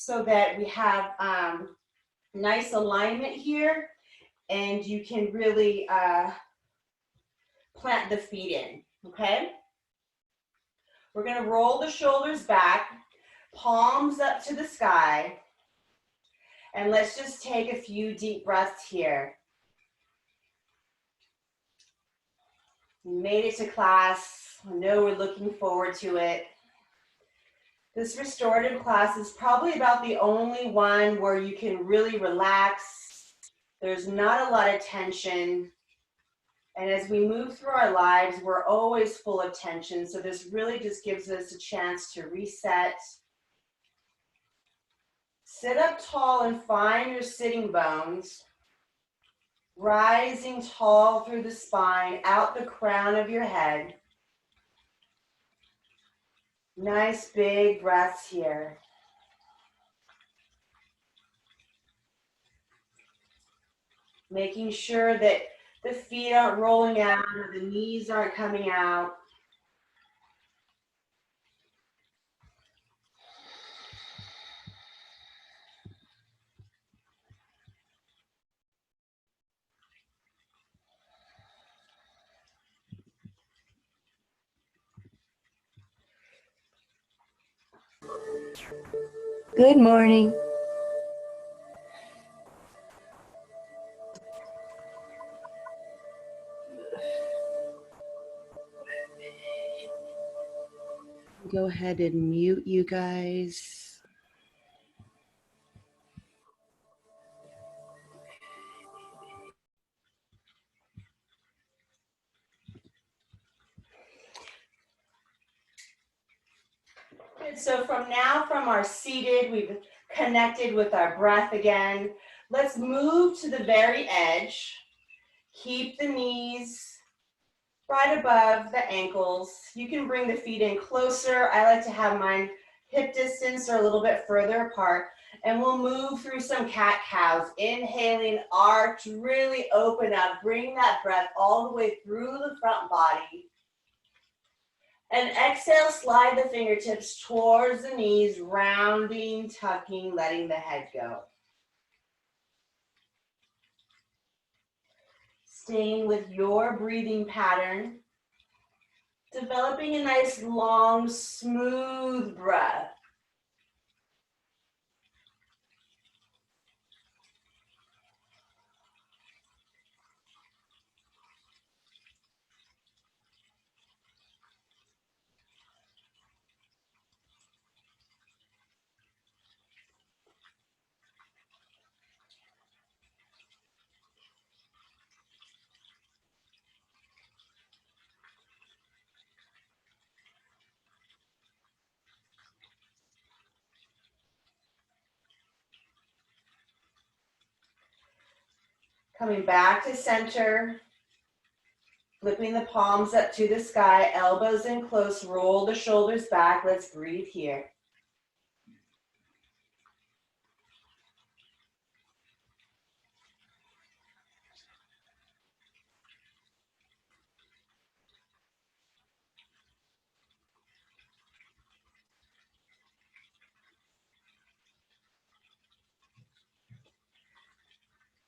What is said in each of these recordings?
so that we have nice alignment here, and you can really plant the feet in, okay? We're gonna roll the shoulders back, palms up to the sky, and let's just take a few deep breaths here. We made it to class. I know we're looking forward to it. This restorative class is probably about the only one where you can really relax. There's not a lot of tension. And as we move through our lives, we're always full of tension. So this really just gives us a chance to reset. Sit up tall and find your sitting bones. Rising tall through the spine, out the crown of your head. Nice big breaths here. Making sure that the feet aren't rolling out or the knees aren't coming out. Good morning. Go ahead and mute you guys. Good. So from our seated, we've connected with our breath again. Let's move to the very edge. Keep the knees right above the ankles. You can bring the feet in closer. I like to have mine hip distance or a little bit further apart. And we'll move through some cat-cows. Inhaling, arch, really open up. Bring that breath all the way through the front body. And exhale, slide the fingertips towards the knees, rounding, tucking, letting the head go. Staying with your breathing pattern. Developing a nice, long, smooth breath. Coming back to center, flipping the palms up to the sky, elbows in close, roll the shoulders back. Let's breathe here.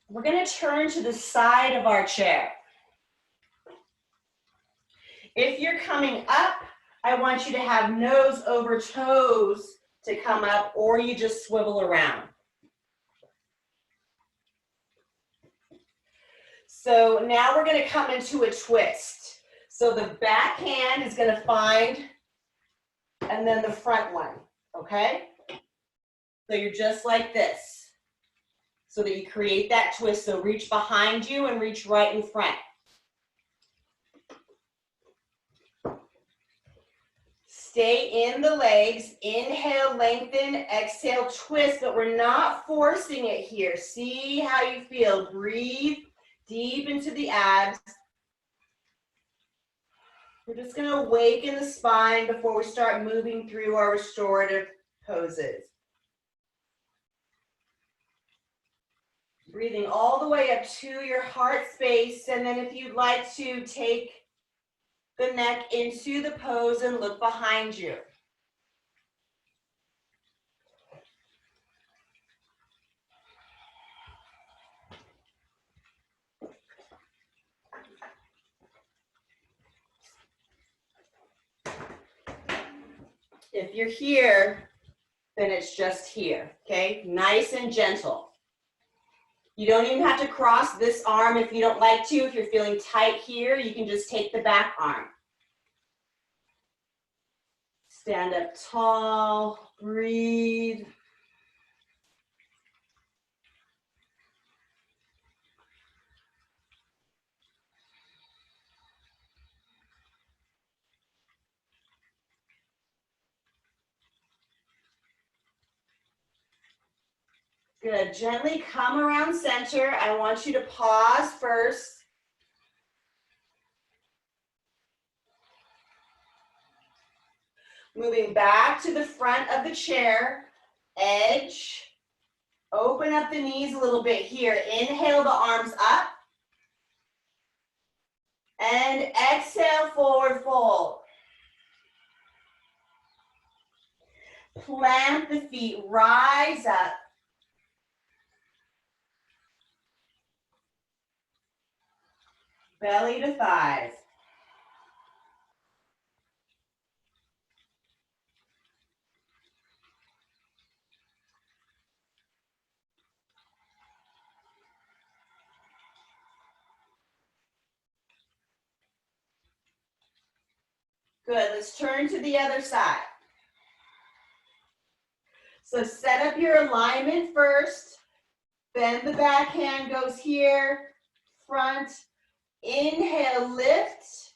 We're going to turn to the side of our chair. If you're coming up, I want you to have nose over toes to come up, or you just swivel around. So now we're going to come into a twist. So the back hand is going to find, and then the front one, okay? So you're just like this, so that you create that twist. So reach behind you and reach right in front. Stay in the legs. Inhale, lengthen, exhale, twist, but we're not forcing it here. See how you feel. Breathe deep into the abs. We're just going to awaken the spine before we start moving through our restorative poses. Breathing all the way up to your heart space, and then if you'd like to take the neck into the pose and look behind you. If you're here, then it's just here, okay? Nice and gentle. You don't even have to cross this arm if you don't like to. If you're feeling tight here, you can just take the back arm. Stand up tall, breathe. Good, gently come around center. I want you to pause first. Moving back to the front of the chair, edge. Open up the knees a little bit here. Inhale the arms up. And exhale, forward fold. Plant the feet, rise up. Belly to thighs. Good, let's turn to the other side. So set up your alignment first. Then the back hand goes here, front. Inhale, lift,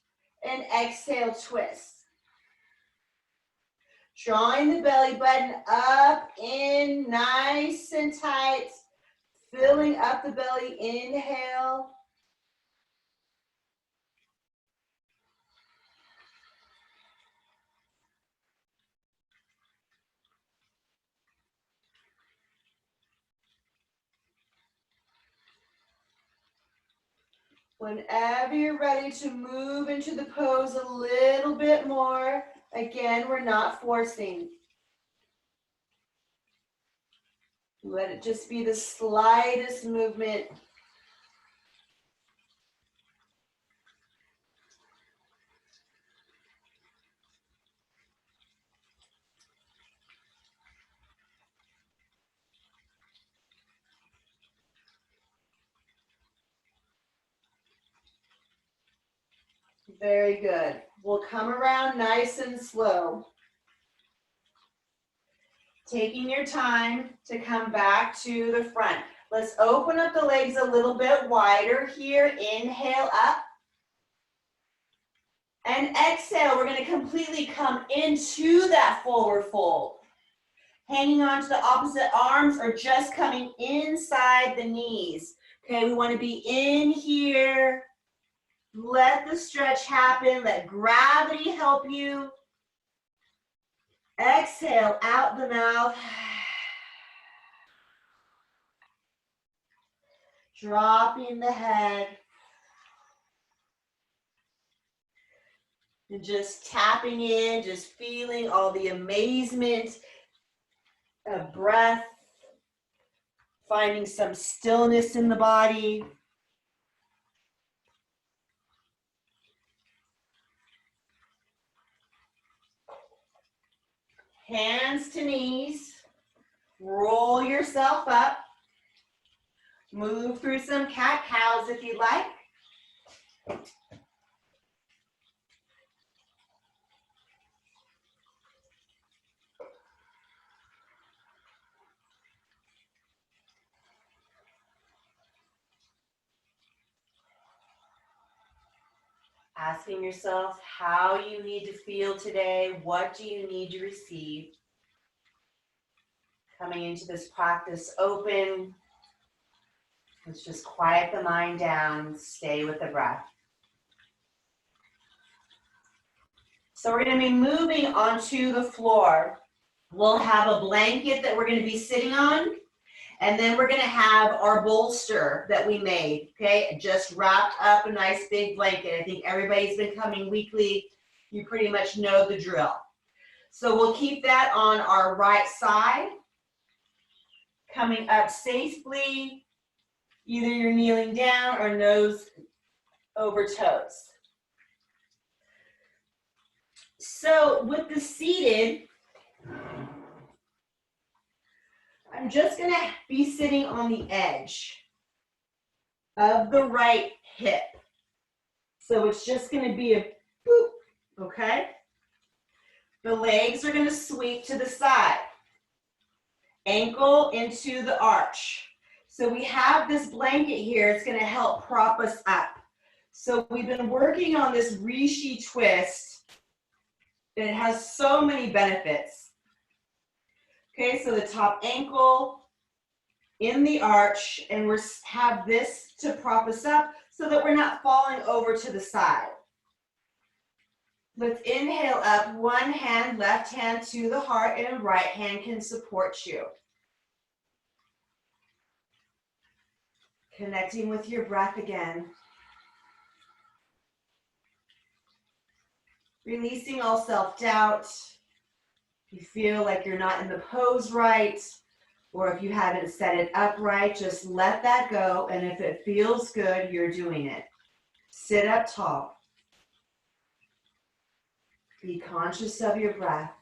and exhale, twist. Drawing the belly button up, in, nice and tight. Filling up the belly, inhale. Whenever you're ready to move into the pose a little bit more, again, we're not forcing. Let it just be the slightest movement. Very good. We'll come around nice and slow. Taking your time to come back to the front. Let's open up the legs a little bit wider here. Inhale up. And exhale, we're going to completely come into that forward fold. Hanging on to the opposite arms or just coming inside the knees. Okay, we want to be in here. Let the stretch happen. Let gravity help you. Exhale out the mouth. Dropping the head. And just tapping in, just feeling all the amazement of breath. Finding some stillness in the body. Hands to knees. Roll yourself up. Move through some cat-cows if you'd like. Asking yourself how you need to feel today. What do you need to receive? Coming into this practice open. Let's just quiet the mind down. Stay with the breath. So we're going to be moving onto the floor. We'll have a blanket that we're going to be sitting on. And then we're going to have our bolster that we made, okay? Just wrapped up a nice big blanket. I think everybody's been coming weekly. You pretty much know the drill. So we'll keep that on our right side. Coming up safely. Either you're kneeling down or nose over toes. So with the seated, I'm just gonna be sitting on the edge of the right hip. So it's just gonna be a boop, okay? The legs are gonna sweep to the side. Ankle into the arch. So we have this blanket here, it's gonna help prop us up. So we've been working on this Rishi twist. It has so many benefits. Okay, so the top ankle in the arch, and we have this to prop us up so that we're not falling over to the side. Let's inhale up, one hand, left hand to the heart, and right hand can support you. Connecting with your breath again. Releasing all self-doubt. If you feel like you're not in the pose right, or if you haven't set it up right, just let that go, and if it feels good, you're doing it. Sit up tall. Be conscious of your breath.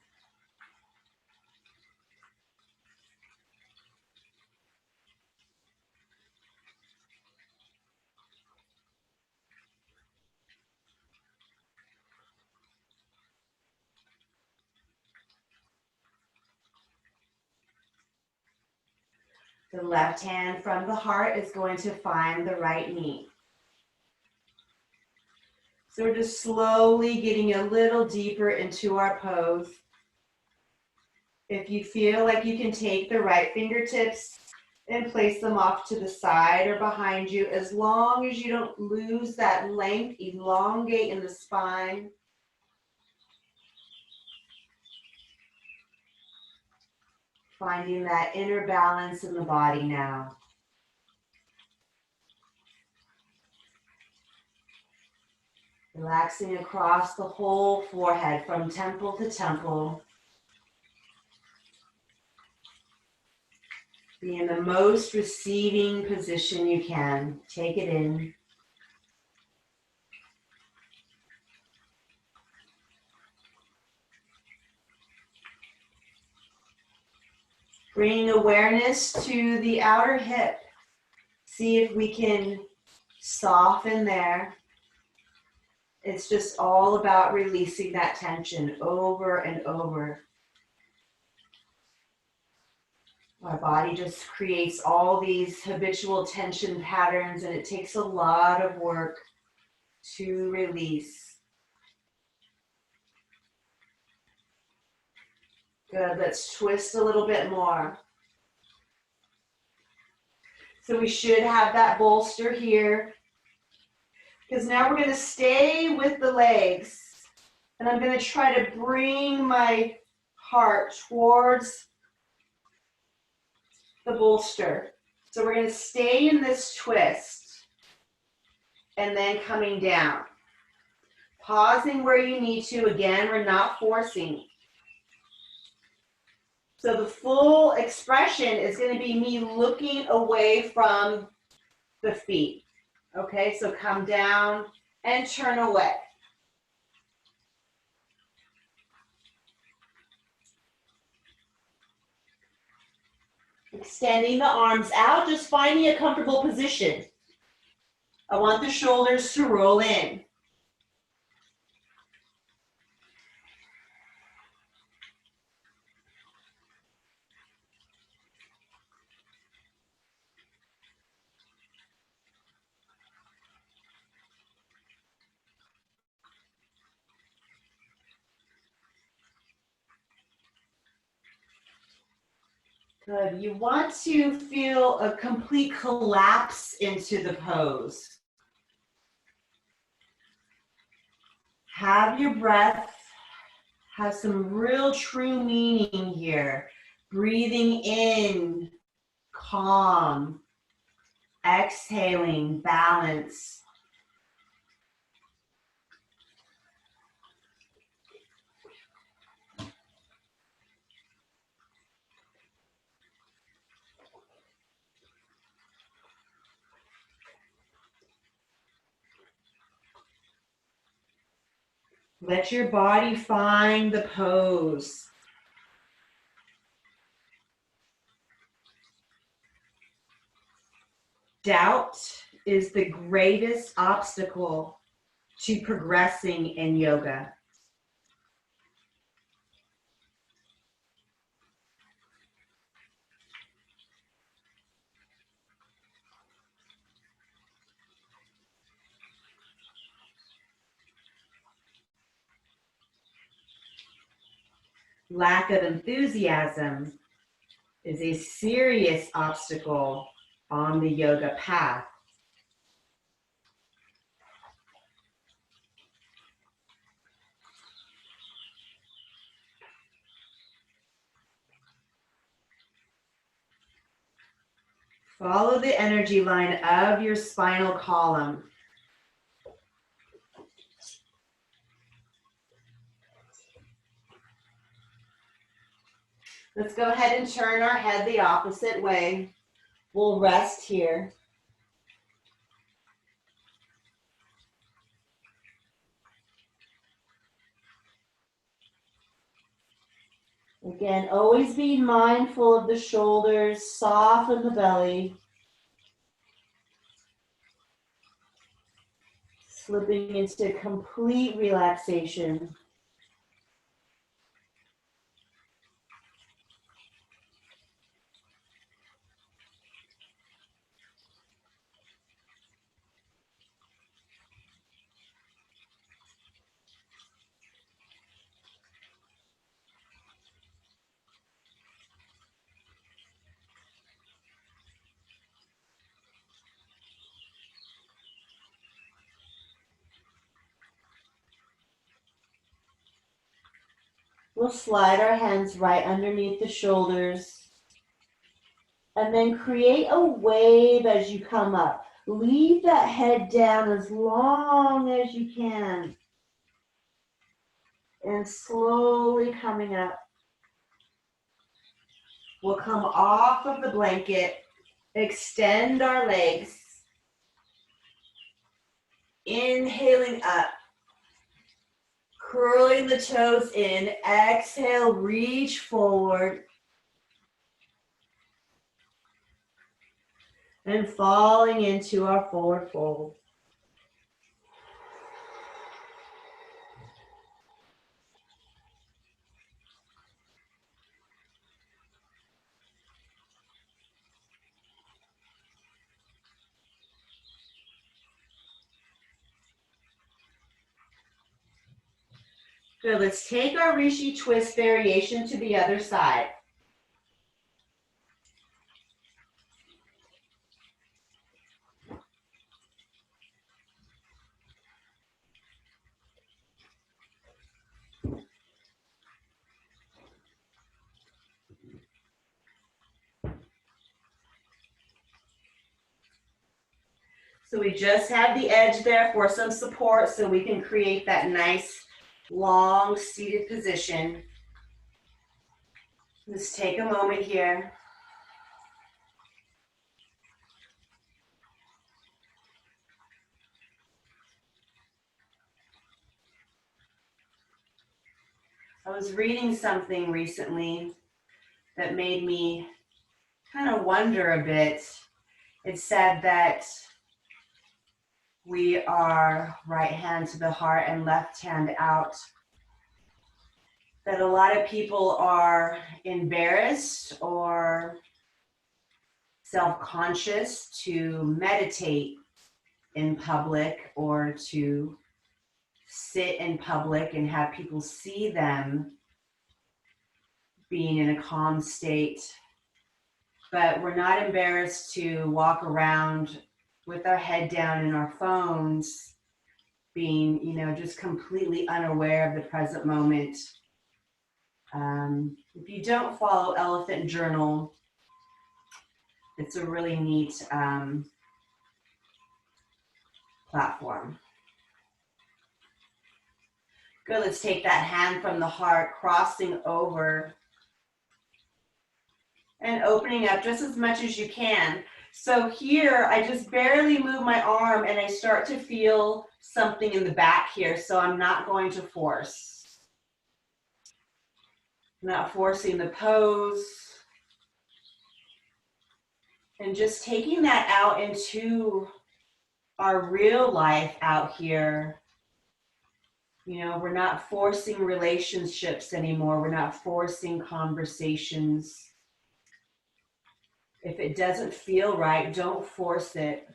The left hand from the heart is going to find the right knee. So we're just slowly getting a little deeper into our pose. If you feel like you can take the right fingertips and place them off to the side or behind you, as long as you don't lose that length, elongate in the spine. Finding that inner balance in the body now. Relaxing across the whole forehead from temple to temple. Be in the most receiving position you can. Take it in. Bringing awareness to the outer hip. See if we can soften there. It's just all about releasing that tension over and over. Our body just creates all these habitual tension patterns, and it takes a lot of work to release. Good, let's twist a little bit more. So we should have that bolster here, because now we're going to stay with the legs, and I'm going to try to bring my heart towards the bolster. So we're going to stay in this twist, and then coming down. Pausing where you need to. Again, we're not forcing. So the full expression is going to be me looking away from the feet. Okay, so come down and turn away. Extending the arms out, just finding a comfortable position. I want the shoulders to roll in. Good. You want to feel a complete collapse into the pose. Have your breath have some real true meaning here. Breathing in, calm. Exhaling, balance. Let your body find the pose. Doubt is the greatest obstacle to progressing in yoga. Lack of enthusiasm is a serious obstacle on the yoga path. Follow the energy line of your spinal column. Let's go ahead and turn our head the opposite way. We'll rest here. Again, always be mindful of the shoulders, soften the belly. Slipping into complete relaxation. We'll slide our hands right underneath the shoulders and then create a wave as you come up. Leave that head down as long as you can and slowly coming up. We'll come off of the blanket, extend our legs, inhaling up. Curling the toes in, exhale, reach forward. And falling into our forward fold. Good, let's take our Rishi twist variation to the other side. So we just have the edge there for some support so we can create that nice long seated position. Let's take a moment here. I was reading something recently that made me kind of wonder a bit. It said that we are right hand to the heart and left hand out. That a lot of people are embarrassed or self-conscious to meditate in public or to sit in public and have people see them being in a calm state. But we're not embarrassed to walk around with our head down in our phones, being, just completely unaware of the present moment. If you don't follow Elephant Journal, it's a really neat platform. Good, let's take that hand from the heart, crossing over and opening up just as much as you can. So here, I just barely move my arm and I start to feel something in the back here, so I'm not going to force. Not forcing the pose. And just taking that out into our real life out here. You know, we're not forcing relationships anymore. We're not forcing conversations. If it doesn't feel right, don't force it.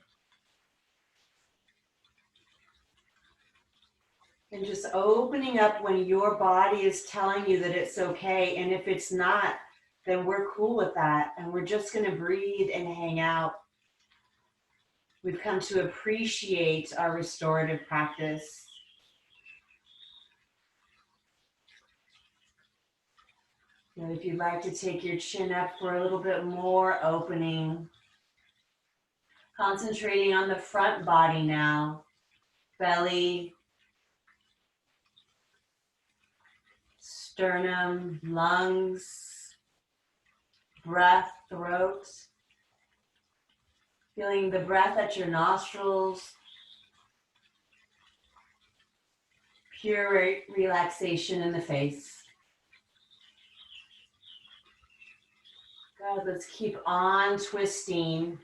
And just opening up when your body is telling you that it's okay. And if it's not, then we're cool with that. And we're just going to breathe and hang out. We've come to appreciate our restorative practice. And if you'd like to take your chin up for a little bit more opening, concentrating on the front body now, belly, sternum, lungs, breath, throat. Feeling the breath at your nostrils, pure relaxation in the face. Good, let's keep on twisting.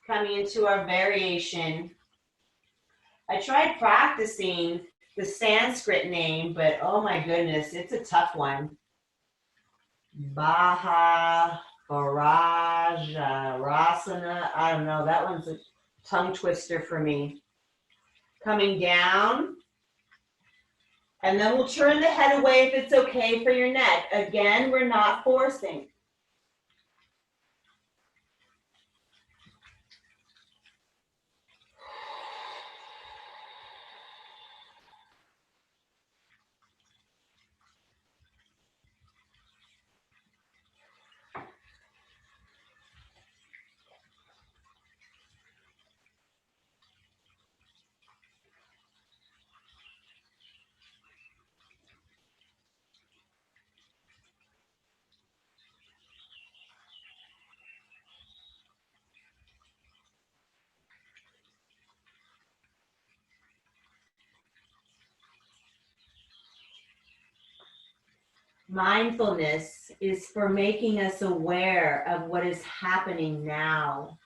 Coming into our variation. I tried practicing the Sanskrit name, but oh my goodness, it's a tough one. Baha, Baraja, Rasana, I don't know, that one's a tongue twister for me. Coming down, and then we'll turn the head away if it's okay for your neck. Again, we're not forcing. Mindfulness is for making us aware of what is happening now.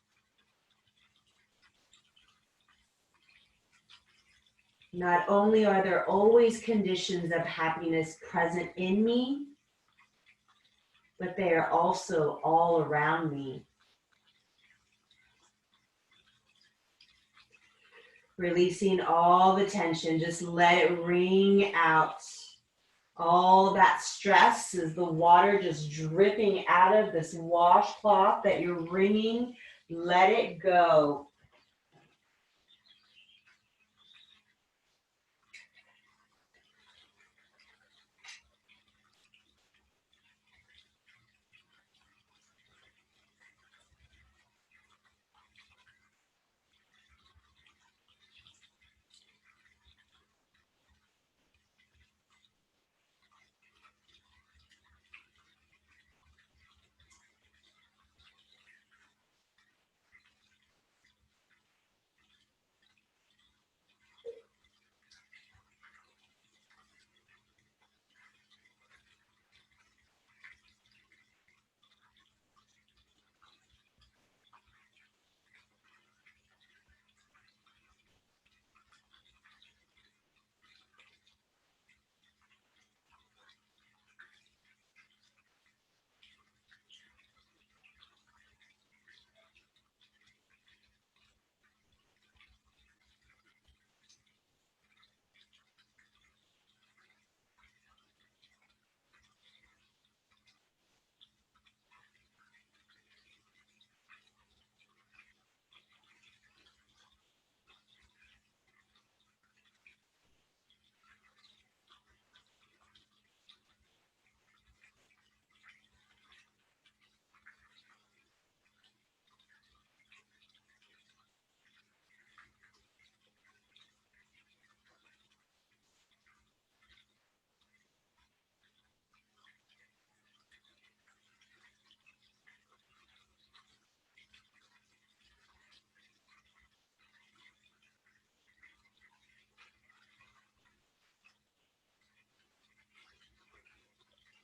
Not only are there always conditions of happiness present in me, but they are also all around me. Releasing all the tension, just let it wring out. All that stress is the water just dripping out of this washcloth that you're wringing. Let it go.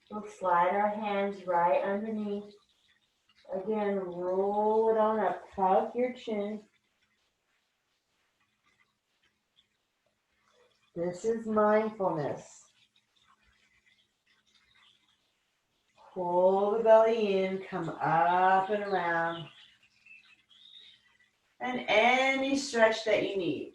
We'll slide our hands right underneath Again, roll it on up, tuck your chin. This is mindfulness. Pull the belly in, come up and around. And any stretch that you need.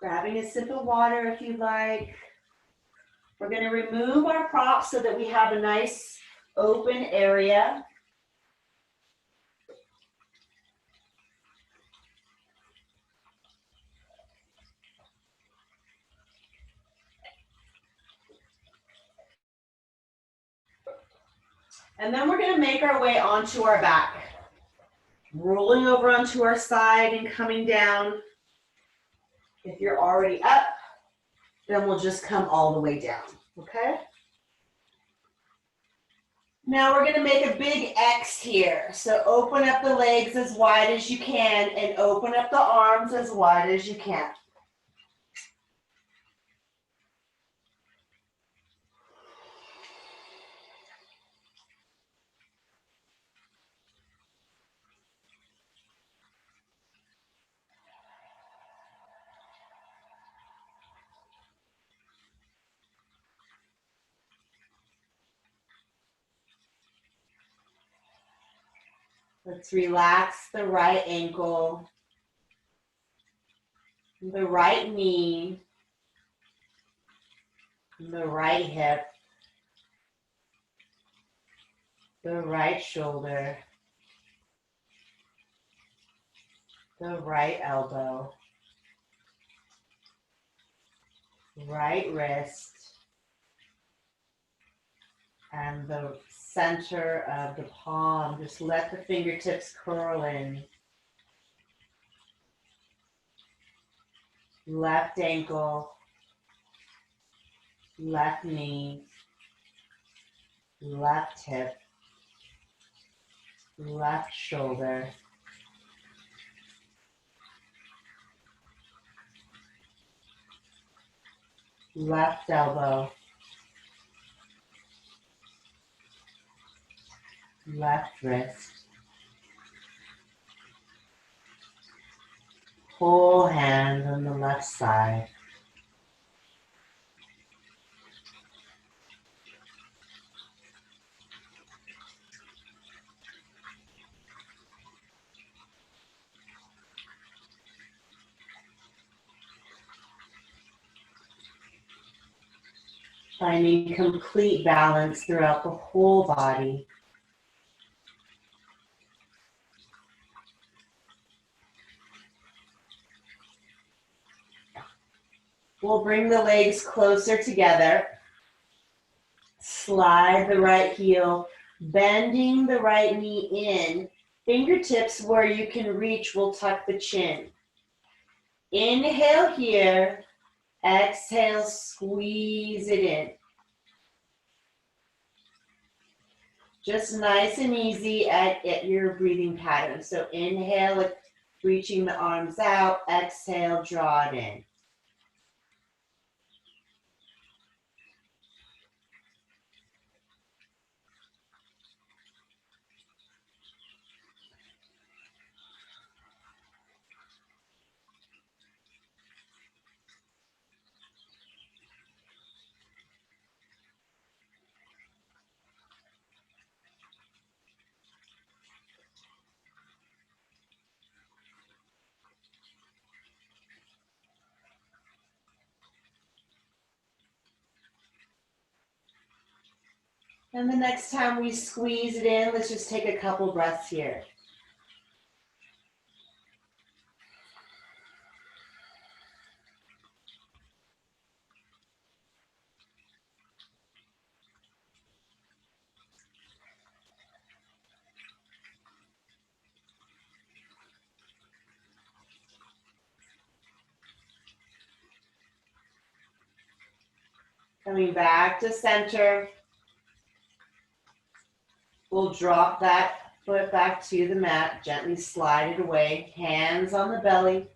Grabbing a sip of water if you'd like. We're going to remove our props so that we have a nice open area. And then we're going to make our way onto our back. Rolling over onto our side and coming down. If you're already up, then we'll just come all the way down, okay? Now we're gonna make a big X here. So open up the legs as wide as you can and open up the arms as wide as you can. Let's relax the right ankle, the right knee, the right hip, the right shoulder, the right elbow, right wrist, and the center of the palm. Just let the fingertips curl in. Left ankle, left knee, left hip, left shoulder, left elbow, left wrist, whole hand on the left side. Finding complete balance throughout the whole body. We'll bring the legs closer together. Slide the right heel, bending the right knee in. Fingertips where you can reach will tuck the chin. Inhale here. Exhale, squeeze it in. Just nice and easy at your breathing pattern. So inhale, reaching the arms out. Exhale, draw it in. And the next time we squeeze it in, let's just take a couple breaths here. Coming back to center. We'll drop that foot back to the mat, gently slide it away, hands on the belly,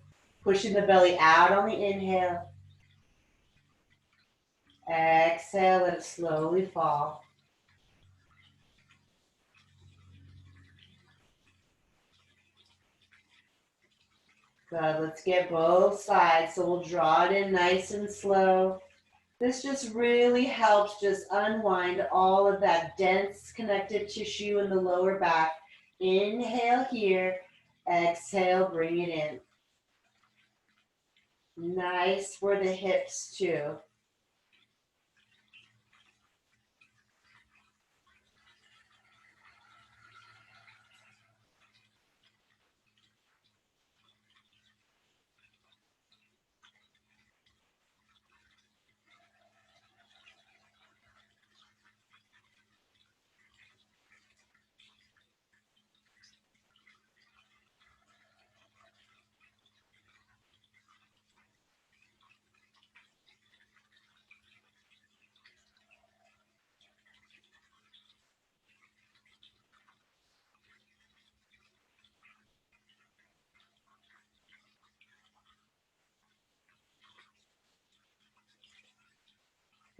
pushing the belly out on the inhale. Exhale, let it slowly fall. Good, let's get both sides. So we'll draw it in nice and slow. This just really helps just unwind all of that dense connective tissue in the lower back. Inhale here, exhale, bring it in. Nice for the hips too.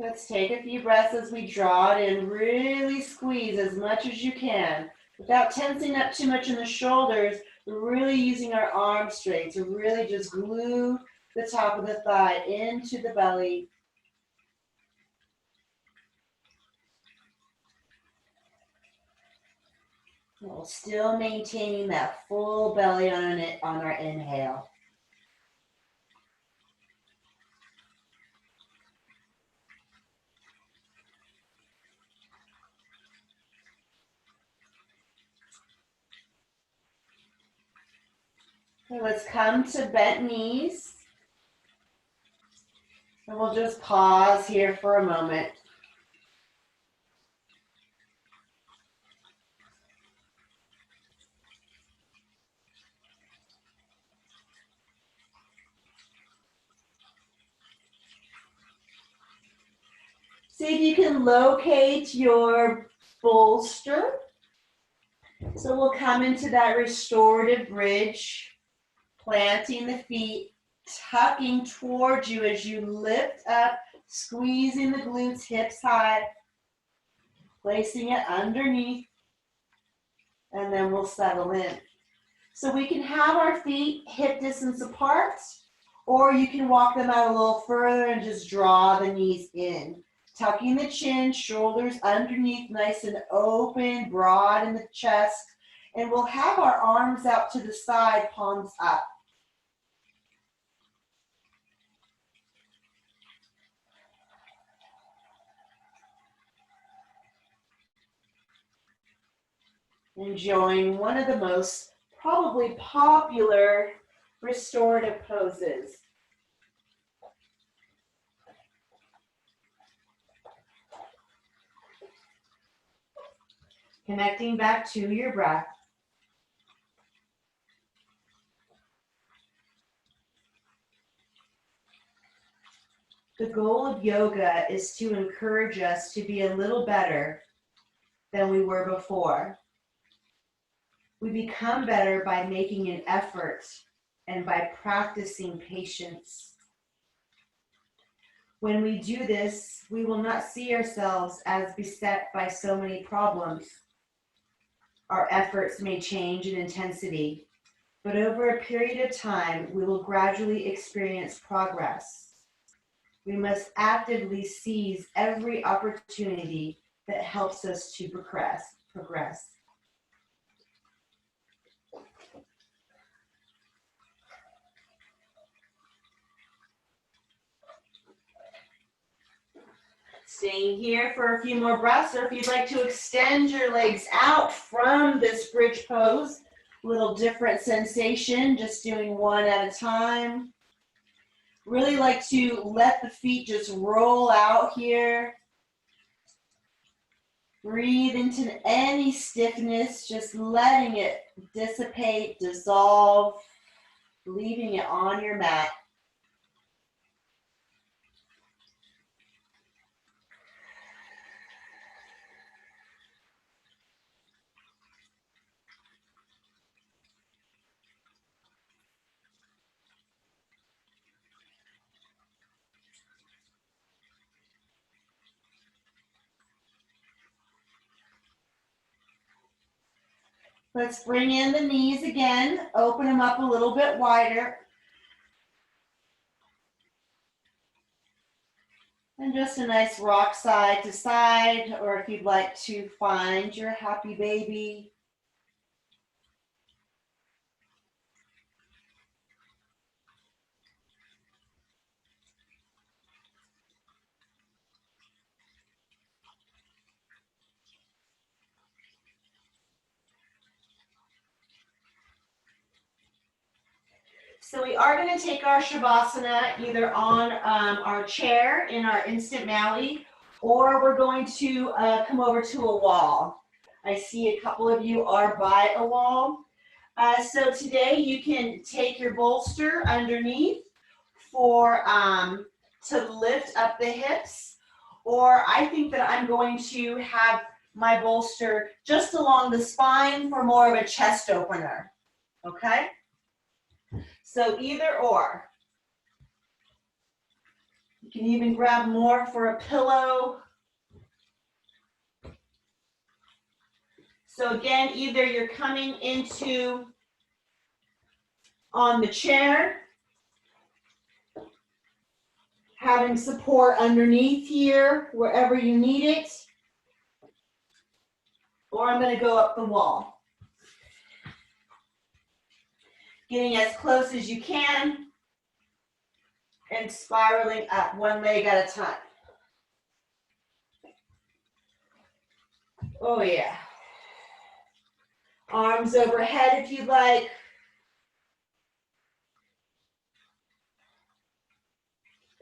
Let's take a few breaths as we draw it in. Really squeeze as much as you can without tensing up too much in the shoulders. We're really using our arm straight to really just glue the top of the thigh into the belly. While still maintaining that full belly on our inhale. Okay, let's come to bent knees. And we'll just pause here for a moment. See if you can locate your bolster. So we'll come into that restorative bridge, planting the feet, tucking towards you as you lift up, squeezing the glutes hips high, placing it underneath, and then we'll settle in. So we can have our feet hip distance apart, or you can walk them out a little further and just draw the knees in. Tucking the chin, shoulders underneath, nice and open, broad in the chest. And we'll have our arms out to the side, palms up. Enjoying one of the most probably popular restorative poses. Connecting back to your breath. The goal of yoga is to encourage us to be a little better than we were before. We become better by making an effort and by practicing patience. When we do this, we will not see ourselves as beset by so many problems. Our efforts may change in intensity, but over a period of time, we will gradually experience progress. We must actively seize every opportunity that helps us to progress. Staying here for a few more breaths, or if you'd like to extend your legs out from this bridge pose, a little different sensation, just doing one at a time. Really like to let the feet just roll out here. Breathe into any stiffness, just letting it dissipate, dissolve, leaving it on your mat. Let's bring in the knees again. Open them up a little bit wider. And just a nice rock side to side, or if you'd like to find your happy baby. So we are going to take our Shavasana either on our chair in our instant Maui, or we're going to come over to a wall. I see a couple of you are by a wall. So today you can take your bolster underneath for to lift up the hips, or I think that I'm going to have my bolster just along the spine for more of a chest opener, okay? So either or. You can even grab more for a pillow. So again, either you're coming into on the chair, having support underneath here, wherever you need it, or I'm going to go up the wall. Getting as close as you can and spiraling up one leg at a time. Oh yeah. Arms overhead if you'd like.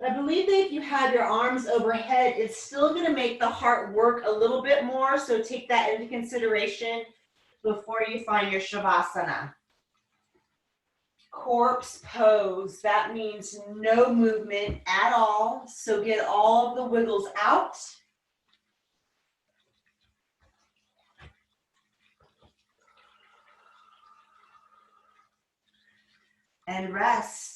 I believe that if you have your arms overhead, it's still going to make the heart work a little bit more, so take that into consideration before you find your Shavasana. Corpse pose, that means no movement at all, so get all of the wiggles out. And rest.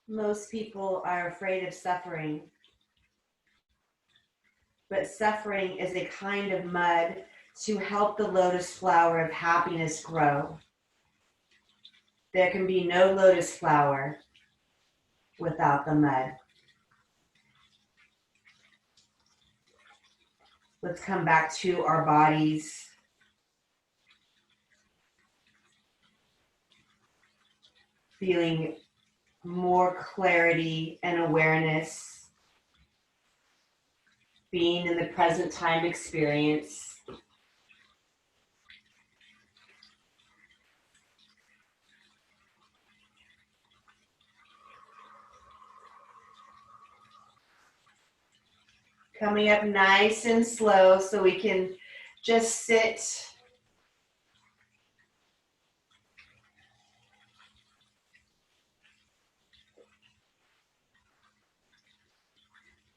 Most people are afraid of suffering, but suffering is a kind of mud to help the lotus flower of happiness grow. There can be no lotus flower without the mud. Let's come back to our bodies. Feeling more clarity and awareness. Being in the present time experience. Coming up nice and slow so we can just sit.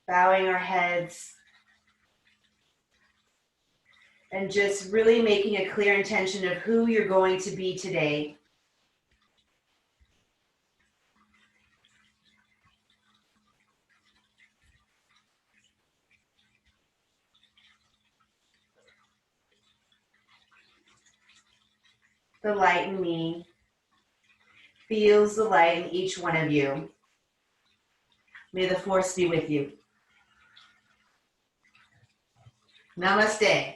Bowing our heads. And just really making a clear intention of who you're going to be today. The light in me feels the light in each one of you. May the force be with you. Namaste.